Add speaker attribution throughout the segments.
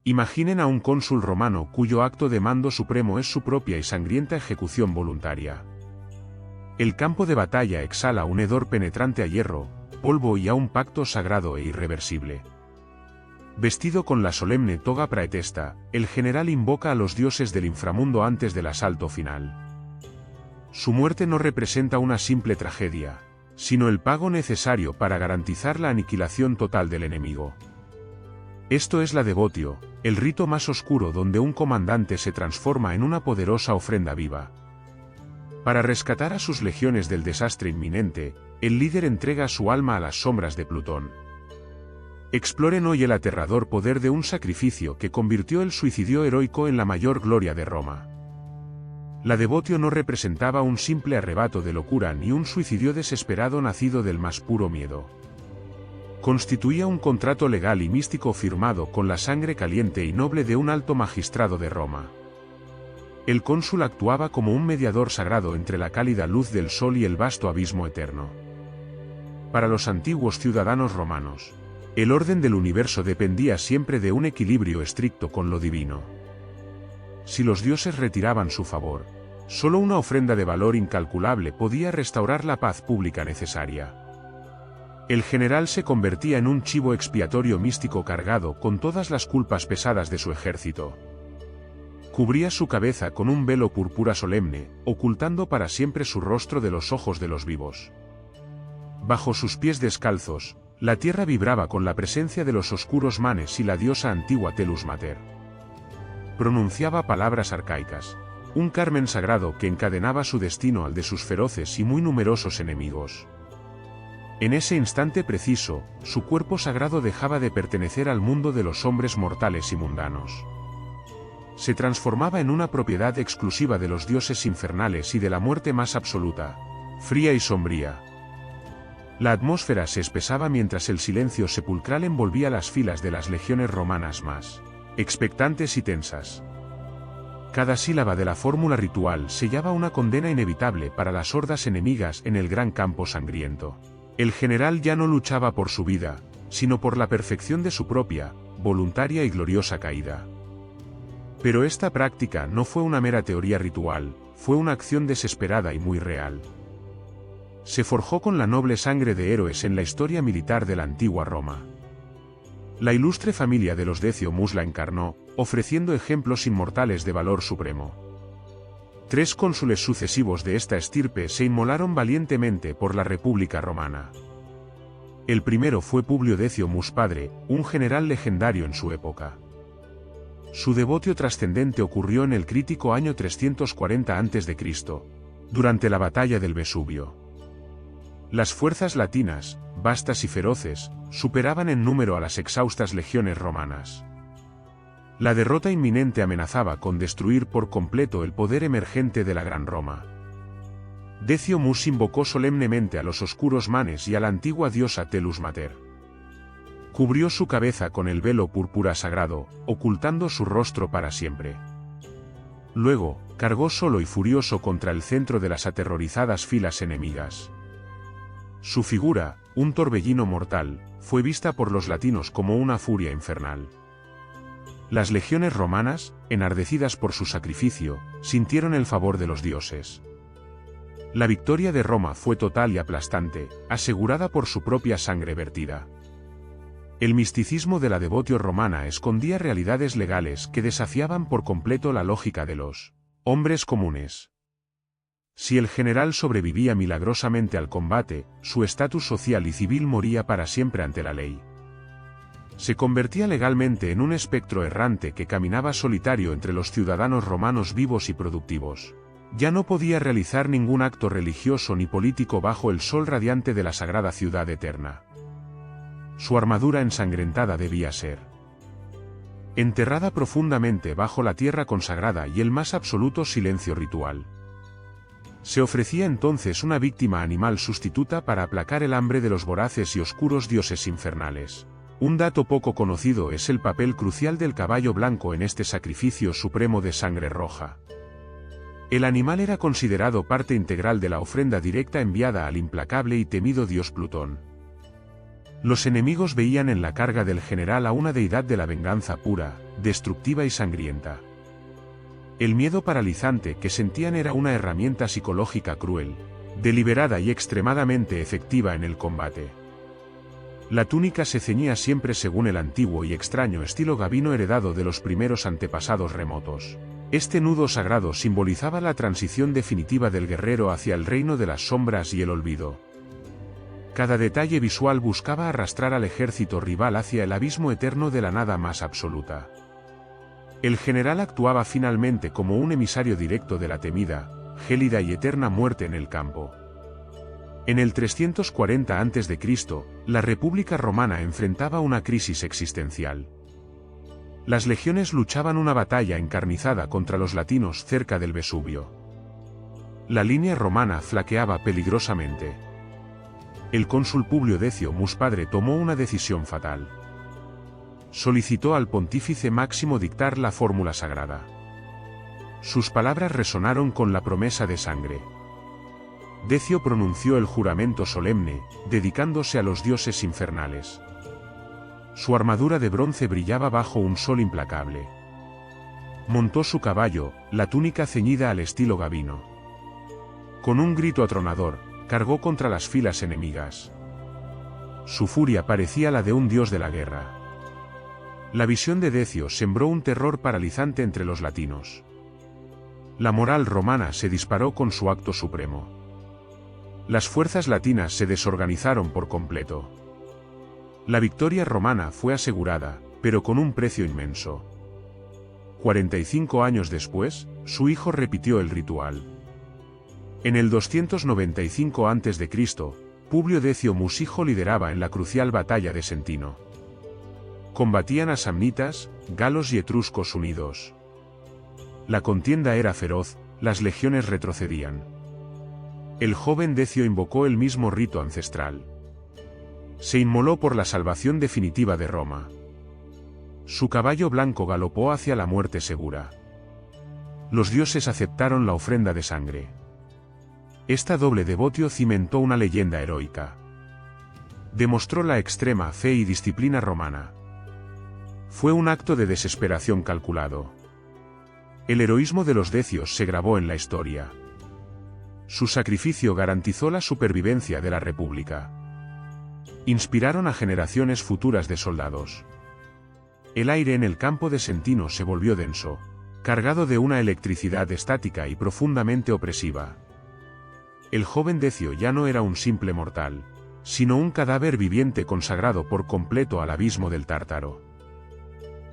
Speaker 1: Imaginen a un cónsul romano cuyo acto de mando supremo es su propia y sangrienta ejecución voluntaria. El campo de batalla exhala un hedor penetrante a hierro, polvo y a un pacto sagrado e irreversible. Vestido con la solemne toga praetesta, el general invoca a los dioses del inframundo antes del asalto final. Su muerte no representa una simple tragedia, sino el pago necesario para garantizar la aniquilación total del enemigo. Esto es la devotio, el rito más oscuro donde un comandante se transforma en una poderosa ofrenda viva. Para rescatar a sus legiones del desastre inminente, el líder entrega su alma a las sombras de Plutón. Exploren hoy el aterrador poder de un sacrificio que convirtió el suicidio heroico en la mayor gloria de Roma. La devotio no representaba un simple arrebato de locura ni un suicidio desesperado nacido del más puro miedo. Constituía un contrato legal y místico firmado con la sangre caliente y noble de un alto magistrado de Roma. El cónsul actuaba como un mediador sagrado entre la cálida luz del sol y el vasto abismo eterno. Para los antiguos ciudadanos romanos, el orden del universo dependía siempre de un equilibrio estricto con lo divino. Si los dioses retiraban su favor, solo una ofrenda de valor incalculable podía restaurar la paz pública necesaria. El general se convertía en un chivo expiatorio místico cargado con todas las culpas pesadas de su ejército. Cubría su cabeza con un velo púrpura solemne, ocultando para siempre su rostro de los ojos de los vivos. Bajo sus pies descalzos, la tierra vibraba con la presencia de los oscuros manes y la diosa antigua Telus Mater. Pronunciaba palabras arcaicas, un carmen sagrado que encadenaba su destino al de sus feroces y muy numerosos enemigos. En ese instante preciso, su cuerpo sagrado dejaba de pertenecer al mundo de los hombres mortales y mundanos. Se transformaba en una propiedad exclusiva de los dioses infernales y de la muerte más absoluta, fría y sombría. La atmósfera se espesaba mientras el silencio sepulcral envolvía las filas de las legiones romanas más expectantes y tensas. Cada sílaba de la fórmula ritual sellaba una condena inevitable para las hordas enemigas en el gran campo sangriento. El general ya no luchaba por su vida, sino por la perfección de su propia, voluntaria y gloriosa caída. Pero esta práctica no fue una mera teoría ritual, fue una acción desesperada y muy real. Se forjó con la noble sangre de héroes en la historia militar de la antigua Roma. La ilustre familia de los Decio Mus la encarnó, ofreciendo ejemplos inmortales de valor supremo. 3 cónsules sucesivos de esta estirpe se inmolaron valientemente por la República Romana. El primero fue Publio Decio Mus padre, un general legendario en su época. Su devotio trascendente ocurrió en el crítico año 340 a.C., durante la batalla del Vesubio. Las fuerzas latinas, vastas y feroces, superaban en número a las exhaustas legiones romanas. La derrota inminente amenazaba con destruir por completo el poder emergente de la Gran Roma. Decio Mus invocó solemnemente a los oscuros manes y a la antigua diosa Telus Mater. Cubrió su cabeza con el velo púrpura sagrado, ocultando su rostro para siempre. Luego, cargó solo y furioso contra el centro de las aterrorizadas filas enemigas. Su figura, un torbellino mortal, fue vista por los latinos como una furia infernal. Las legiones romanas, enardecidas por su sacrificio, sintieron el favor de los dioses. La victoria de Roma fue total y aplastante, asegurada por su propia sangre vertida. El misticismo de la devotio romana escondía realidades legales que desafiaban por completo la lógica de los hombres comunes. Si el general sobrevivía milagrosamente al combate, su estatus social y civil moría para siempre ante la ley. Se convertía legalmente en un espectro errante que caminaba solitario entre los ciudadanos romanos vivos y productivos. Ya no podía realizar ningún acto religioso ni político bajo el sol radiante de la sagrada ciudad eterna. Su armadura ensangrentada debía ser enterrada profundamente bajo la tierra consagrada y el más absoluto silencio ritual. Se ofrecía entonces una víctima animal sustituta para aplacar el hambre de los voraces y oscuros dioses infernales. Un dato poco conocido es el papel crucial del caballo blanco en este sacrificio supremo de sangre roja. El animal era considerado parte integral de la ofrenda directa enviada al implacable y temido dios Plutón. Los enemigos veían en la carga del general a una deidad de la venganza pura, destructiva y sangrienta. El miedo paralizante que sentían era una herramienta psicológica cruel, deliberada y extremadamente efectiva en el combate. La túnica se ceñía siempre según el antiguo y extraño estilo gabino heredado de los primeros antepasados remotos. Este nudo sagrado simbolizaba la transición definitiva del guerrero hacia el reino de las sombras y el olvido. Cada detalle visual buscaba arrastrar al ejército rival hacia el abismo eterno de la nada más absoluta. El general actuaba finalmente como un emisario directo de la temida, gélida y eterna muerte en el campo. En el 340 a.C., la República Romana enfrentaba una crisis existencial. Las legiones luchaban una batalla encarnizada contra los latinos cerca del Vesubio. La línea romana flaqueaba peligrosamente. El cónsul Publio Decio Mus Padre tomó una decisión fatal. Solicitó al pontífice Máximo dictar la fórmula sagrada. Sus palabras resonaron con la promesa de sangre. Decio pronunció el juramento solemne, dedicándose a los dioses infernales. Su armadura de bronce brillaba bajo un sol implacable. Montó su caballo, la túnica ceñida al estilo gabino. Con un grito atronador, cargó contra las filas enemigas. Su furia parecía la de un dios de la guerra. La visión de Decio sembró un terror paralizante entre los latinos. La moral romana se disparó con su acto supremo. Las fuerzas latinas se desorganizaron por completo. La victoria romana fue asegurada, pero con un precio inmenso. 45 años después, su hijo repitió el ritual. En el 295 a.C., Publio Decio Mus hijo lideraba en la crucial batalla de Sentino. Combatían a samnitas, galos y etruscos unidos. La contienda era feroz, las legiones retrocedían. El joven Decio invocó el mismo rito ancestral. Se inmoló por la salvación definitiva de Roma. Su caballo blanco galopó hacia la muerte segura. Los dioses aceptaron la ofrenda de sangre. Esta doble devotio cimentó una leyenda heroica. Demostró la extrema fe y disciplina romana. Fue un acto de desesperación calculado. El heroísmo de los decios se grabó en la historia. Su sacrificio garantizó la supervivencia de la República. Inspiraron a generaciones futuras de soldados. El aire en el campo de Sentino se volvió denso, cargado de una electricidad estática y profundamente opresiva. El joven Decio ya no era un simple mortal, sino un cadáver viviente consagrado por completo al abismo del Tártaro.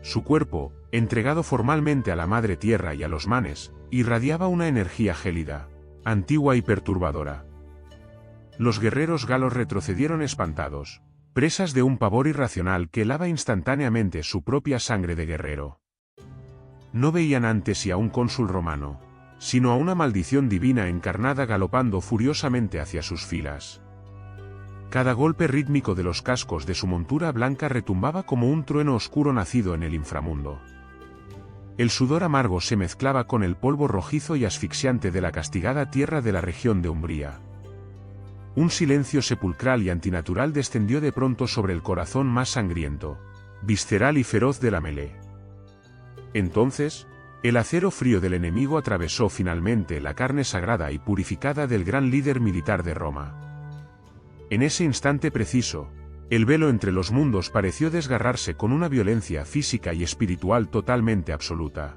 Speaker 1: Su cuerpo, entregado formalmente a la Madre Tierra y a los manes, irradiaba una energía gélida, antigua y perturbadora. Los guerreros galos retrocedieron espantados, presas de un pavor irracional que helaba instantáneamente su propia sangre de guerrero. No veían antes y a un cónsul romano, sino a una maldición divina encarnada galopando furiosamente hacia sus filas. Cada golpe rítmico de los cascos de su montura blanca retumbaba como un trueno oscuro nacido en el inframundo. El sudor amargo se mezclaba con el polvo rojizo y asfixiante de la castigada tierra de la región de Umbría. Un silencio sepulcral y antinatural descendió de pronto sobre el corazón más sangriento, visceral y feroz de la melee. Entonces, el acero frío del enemigo atravesó finalmente la carne sagrada y purificada del gran líder militar de Roma. En ese instante preciso, el velo entre los mundos pareció desgarrarse con una violencia física y espiritual totalmente absoluta.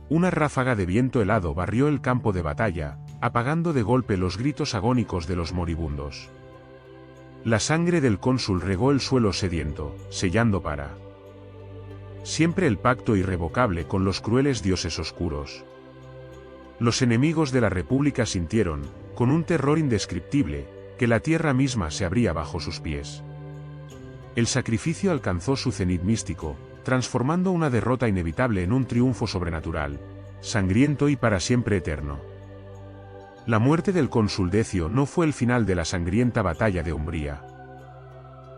Speaker 1: Una ráfaga de viento helado barrió el campo de batalla, apagando de golpe los gritos agónicos de los moribundos. La sangre del cónsul regó el suelo sediento, sellando para siempre el pacto irrevocable con los crueles dioses oscuros. Los enemigos de la República sintieron, con un terror indescriptible, que la tierra misma se abría bajo sus pies. El sacrificio alcanzó su cenit místico, transformando una derrota inevitable en un triunfo sobrenatural, sangriento y para siempre eterno. La muerte del cónsul Decio no fue el final de la sangrienta batalla de Umbría.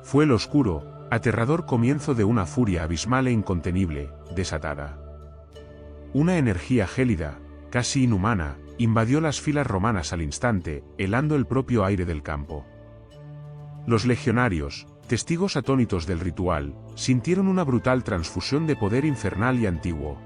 Speaker 1: Fue el oscuro, aterrador comienzo de una furia abismal e incontenible, desatada. Una energía gélida, casi inhumana, invadió las filas romanas al instante, helando el propio aire del campo. Los legionarios, testigos atónitos del ritual, sintieron una brutal transfusión de poder infernal y antiguo.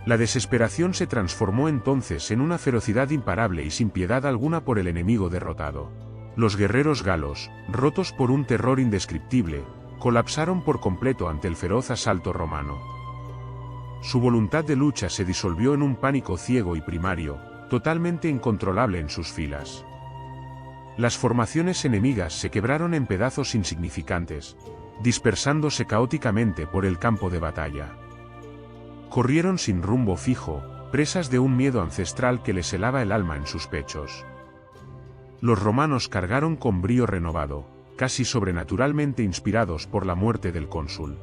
Speaker 1: La desesperación se transformó entonces en una ferocidad imparable y sin piedad alguna por el enemigo derrotado. Los guerreros galos, rotos por un terror indescriptible, colapsaron por completo ante el feroz asalto romano. Su voluntad de lucha se disolvió en un pánico ciego y primario, totalmente incontrolable en sus filas. Las formaciones enemigas se quebraron en pedazos insignificantes, dispersándose caóticamente por el campo de batalla. Corrieron sin rumbo fijo, presas de un miedo ancestral que les helaba el alma en sus pechos. Los romanos cargaron con brío renovado, casi sobrenaturalmente inspirados por la muerte del cónsul.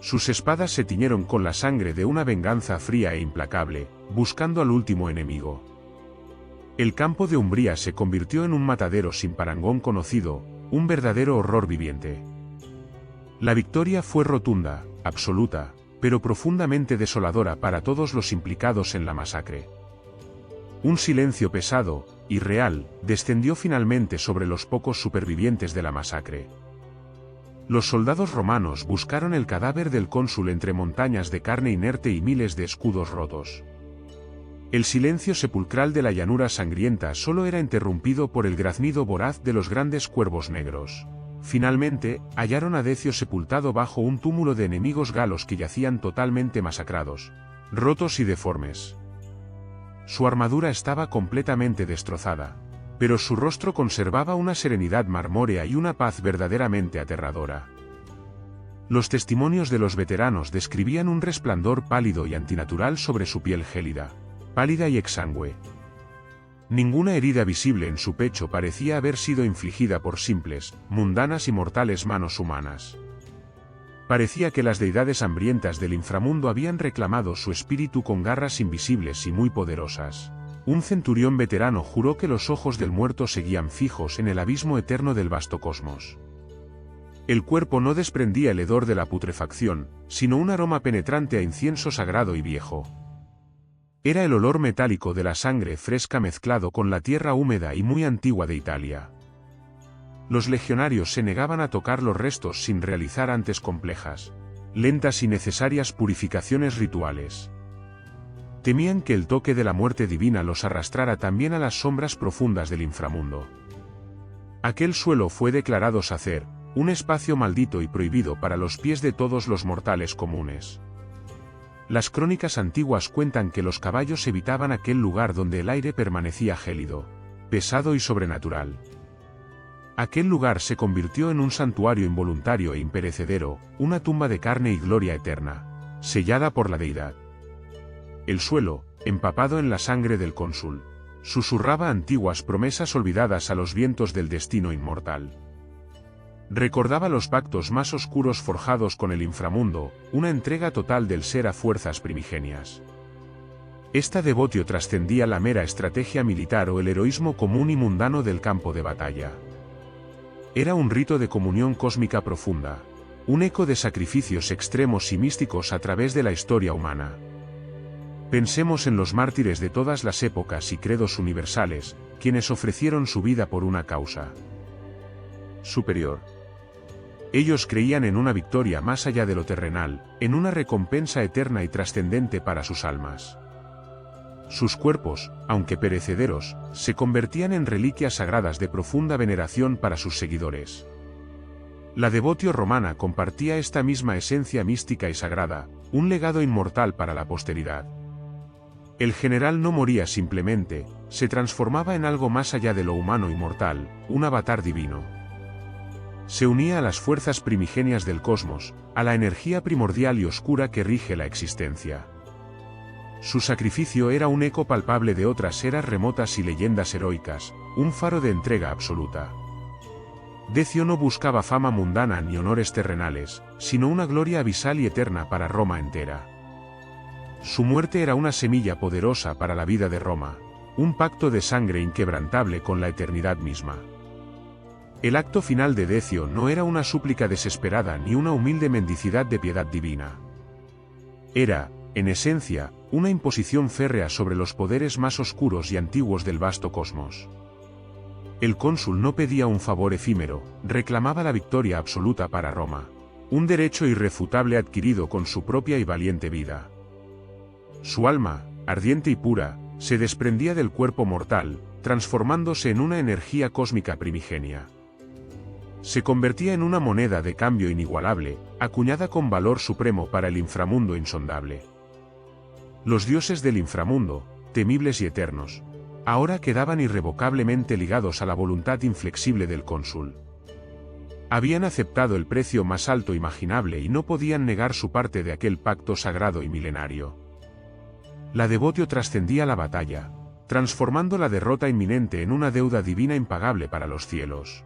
Speaker 1: Sus espadas se tiñeron con la sangre de una venganza fría e implacable, buscando al último enemigo. El campo de Umbría se convirtió en un matadero sin parangón conocido, un verdadero horror viviente. La victoria fue rotunda, absoluta, pero profundamente desoladora para todos los implicados en la masacre. Un silencio pesado, irreal, descendió finalmente sobre los pocos supervivientes de la masacre. Los soldados romanos buscaron el cadáver del cónsul entre montañas de carne inerte y miles de escudos rotos. El silencio sepulcral de la llanura sangrienta solo era interrumpido por el graznido voraz de los grandes cuervos negros. Finalmente, hallaron a Decio sepultado bajo un túmulo de enemigos galos que yacían totalmente masacrados, rotos y deformes. Su armadura estaba completamente destrozada, pero su rostro conservaba una serenidad marmórea y una paz verdaderamente aterradora. Los testimonios de los veteranos describían un resplandor pálido y antinatural sobre su piel gélida, pálida y exangüe. Ninguna herida visible en su pecho parecía haber sido infligida por simples, mundanas y mortales manos humanas. Parecía que las deidades hambrientas del inframundo habían reclamado su espíritu con garras invisibles y muy poderosas. Un centurión veterano juró que los ojos del muerto seguían fijos en el abismo eterno del vasto cosmos. El cuerpo no desprendía el hedor de la putrefacción, sino un aroma penetrante a incienso sagrado y viejo. Era el olor metálico de la sangre fresca mezclado con la tierra húmeda y muy antigua de Italia. Los legionarios se negaban a tocar los restos sin realizar antes complejas, lentas y necesarias purificaciones rituales. Temían que el toque de la muerte divina los arrastrara también a las sombras profundas del inframundo. Aquel suelo fue declarado sacer, un espacio maldito y prohibido para los pies de todos los mortales comunes. Las crónicas antiguas cuentan que los caballos evitaban aquel lugar donde el aire permanecía gélido, pesado y sobrenatural. Aquel lugar se convirtió en un santuario involuntario e imperecedero, una tumba de carne y gloria eterna, sellada por la deidad. El suelo, empapado en la sangre del cónsul, susurraba antiguas promesas olvidadas a los vientos del destino inmortal. Recordaba los pactos más oscuros forjados con el inframundo, una entrega total del ser a fuerzas primigenias. Esta devotio trascendía la mera estrategia militar o el heroísmo común y mundano del campo de batalla. Era un rito de comunión cósmica profunda, un eco de sacrificios extremos y místicos a través de la historia humana. Pensemos en los mártires de todas las épocas y credos universales, quienes ofrecieron su vida por una causa superior. Ellos creían en una victoria más allá de lo terrenal, en una recompensa eterna y trascendente para sus almas. Sus cuerpos, aunque perecederos, se convertían en reliquias sagradas de profunda veneración para sus seguidores. La devotio romana compartía esta misma esencia mística y sagrada, un legado inmortal para la posteridad. El general no moría simplemente, se transformaba en algo más allá de lo humano y mortal, un avatar divino. Se unía a las fuerzas primigenias del cosmos, a la energía primordial y oscura que rige la existencia. Su sacrificio era un eco palpable de otras eras remotas y leyendas heroicas, un faro de entrega absoluta. Decio no buscaba fama mundana ni honores terrenales, sino una gloria abisal y eterna para Roma entera. Su muerte era una semilla poderosa para la vida de Roma, un pacto de sangre inquebrantable con la eternidad misma. El acto final de Decio no era una súplica desesperada ni una humilde mendicidad de piedad divina. Era, en esencia, una imposición férrea sobre los poderes más oscuros y antiguos del vasto cosmos. El cónsul no pedía un favor efímero, reclamaba la victoria absoluta para Roma, un derecho irrefutable adquirido con su propia y valiente vida. Su alma, ardiente y pura, se desprendía del cuerpo mortal, transformándose en una energía cósmica primigenia. Se convertía en una moneda de cambio inigualable, acuñada con valor supremo para el inframundo insondable. Los dioses del inframundo, temibles y eternos, ahora quedaban irrevocablemente ligados a la voluntad inflexible del cónsul. Habían aceptado el precio más alto imaginable y no podían negar su parte de aquel pacto sagrado y milenario. La devotio trascendía la batalla, transformando la derrota inminente en una deuda divina impagable para los cielos.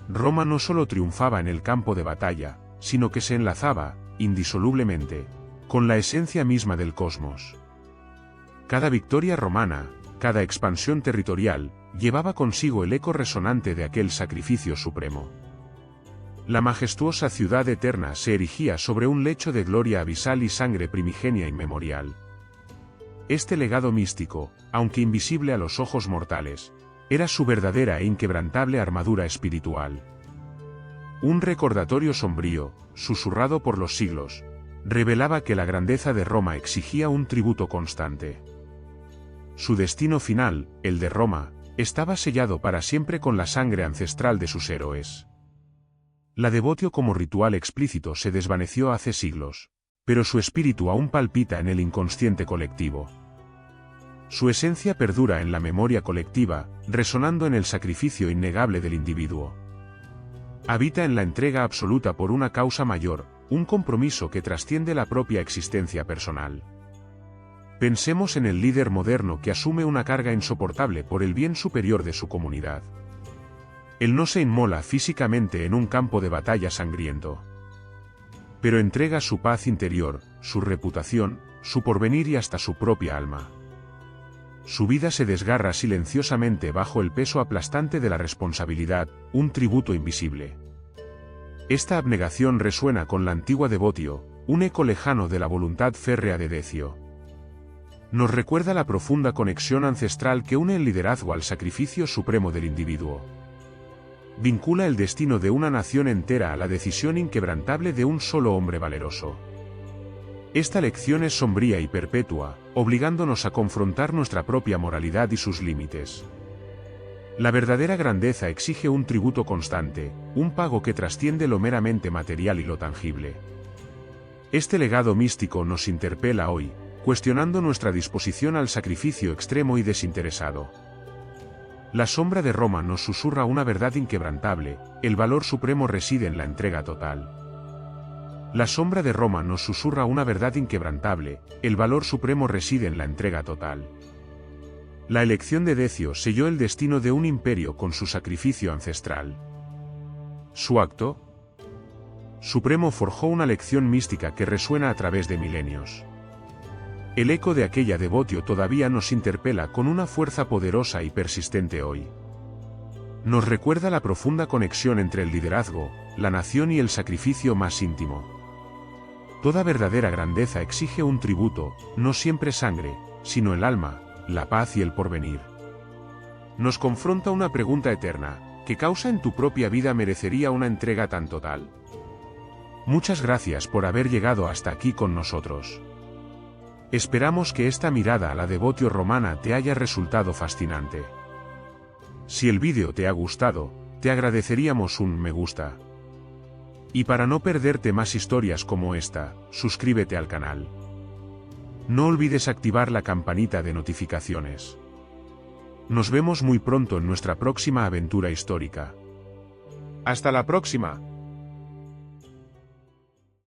Speaker 1: Roma no solo triunfaba en el campo de batalla, sino que se enlazaba, indisolublemente, con la esencia misma del cosmos. Cada victoria romana, cada expansión territorial, llevaba consigo el eco resonante de aquel sacrificio supremo. La majestuosa ciudad eterna se erigía sobre un lecho de gloria abisal y sangre primigenia inmemorial. Este legado místico, aunque invisible a los ojos mortales, era su verdadera e inquebrantable armadura espiritual. Un recordatorio sombrío, susurrado por los siglos, revelaba que la grandeza de Roma exigía un tributo constante. Su destino final, el de Roma, estaba sellado para siempre con la sangre ancestral de sus héroes. La devotio como ritual explícito se desvaneció hace siglos, pero su espíritu aún palpita en el inconsciente colectivo. Su esencia perdura en la memoria colectiva, resonando en el sacrificio innegable del individuo. Habita en la entrega absoluta por una causa mayor, un compromiso que trasciende la propia existencia personal. Pensemos en el líder moderno que asume una carga insoportable por el bien superior de su comunidad. Él no se inmola físicamente en un campo de batalla sangriento, pero entrega su paz interior, su reputación, su porvenir y hasta su propia alma. Su vida se desgarra silenciosamente bajo el peso aplastante de la responsabilidad, un tributo invisible. Esta abnegación resuena con la antigua devotio, un eco lejano de la voluntad férrea de Decio. Nos recuerda la profunda conexión ancestral que une el liderazgo al sacrificio supremo del individuo. Vincula el destino de una nación entera a la decisión inquebrantable de un solo hombre valeroso. Esta lección es sombría y perpetua, obligándonos a confrontar nuestra propia moralidad y sus límites. La verdadera grandeza exige un tributo constante, un pago que trasciende lo meramente material y lo tangible. Este legado místico nos interpela hoy, cuestionando nuestra disposición al sacrificio extremo y desinteresado. La sombra de Roma nos susurra una verdad inquebrantable: el valor supremo reside en la entrega total. La sombra de Roma nos susurra una verdad inquebrantable: el valor supremo reside en la entrega total. La elección de Decio selló el destino de un imperio con su sacrificio ancestral. Su acto supremo forjó una lección mística que resuena a través de milenios. El eco de aquella devotio todavía nos interpela con una fuerza poderosa y persistente hoy. Nos recuerda la profunda conexión entre el liderazgo, la nación y el sacrificio más íntimo. Toda verdadera grandeza exige un tributo, no siempre sangre, sino el alma, la paz y el porvenir. Nos confronta una pregunta eterna: ¿qué causa en tu propia vida merecería una entrega tan total? Muchas gracias por haber llegado hasta aquí con nosotros. Esperamos que esta mirada a la devotio romana te haya resultado fascinante. Si el vídeo te ha gustado, te agradeceríamos un me gusta. Y para no perderte más historias como esta, suscríbete al canal. No olvides activar la campanita de notificaciones. Nos vemos muy pronto en nuestra próxima aventura histórica. ¡Hasta la próxima!